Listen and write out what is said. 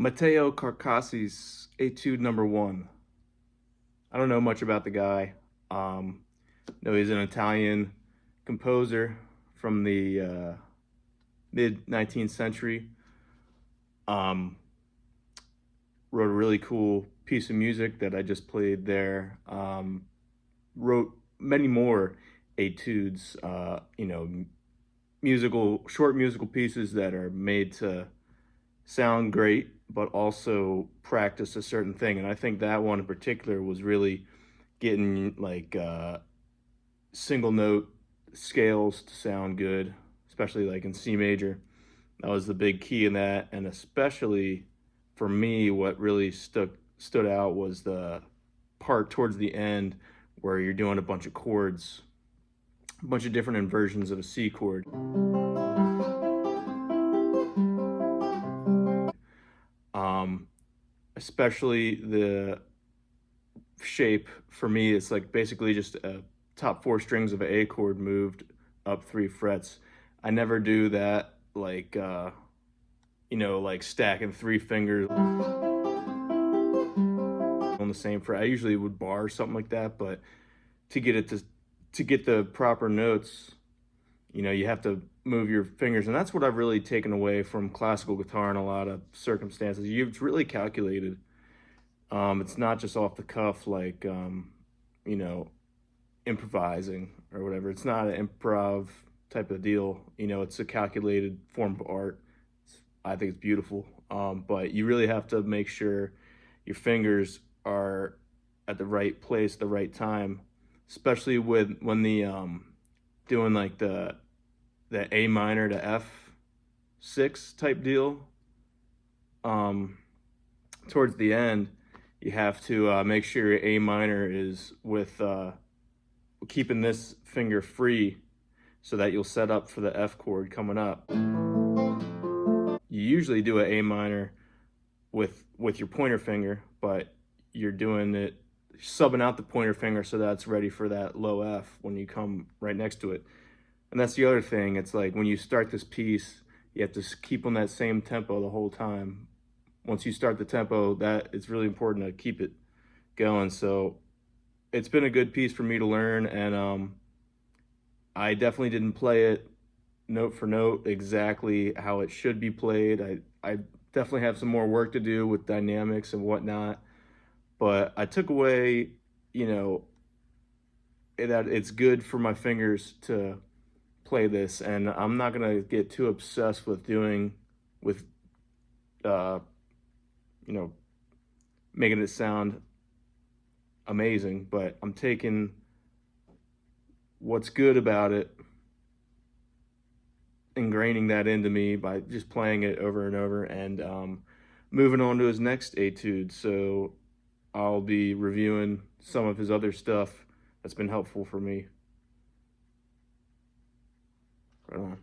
Matteo Carcassi's Etude No. 1. I don't know much about the guy. No, he's an Italian composer from the mid 19th century. Um, Wrote a really cool piece of music that I just played there. Wrote many more etudes, short musical pieces that are made to sound great, but also practice a certain thing. And I think that one in particular was really getting single note scales to sound good, especially like in C major. That was the big key in that. And especially for me, what really stood out was the part towards the end where you're doing a bunch of chords, a bunch of different inversions of a C chord. Um, Especially the shape for me, it's like basically just a top four strings of an A chord moved up 3 frets. I never do that like stacking 3 fingers on the same fret. I usually would bar something like that, but to get it to get the proper notes, you have to move your fingers, and that's what I've really taken away from classical guitar in a lot of circumstances. You've really calculated. It's not just off the cuff like you know improvising or whatever. It's not an improv type of deal. It's a calculated form of art. I think it's beautiful. But you really have to make sure your fingers are at the right place, the right time, especially when the doing like the A minor to F6 type deal. Towards the end, you have to make sure your A minor is with keeping this finger free so that you'll set up for the F chord coming up. You usually do an A minor with your pointer finger, but you're doing it subbing out the pointer finger so that's ready for that low F when you come right next to it. And that's the other thing. It's like when you start this piece, you have to keep on that same tempo the whole time. Once you start the tempo, that it's really important to keep it going. So it's been a good piece for me to learn, and I definitely didn't play it note for note exactly how it should be played. I definitely have some more work to do with dynamics and whatnot, but I took away, that it's good for my fingers to play this, and I'm not gonna get too obsessed with uh, you know, making it sound amazing, but I'm taking what's good about it, ingraining that into me by just playing it over and over, and moving on to his next etude. So I'll be reviewing some of his other stuff that's been helpful for me. Right on.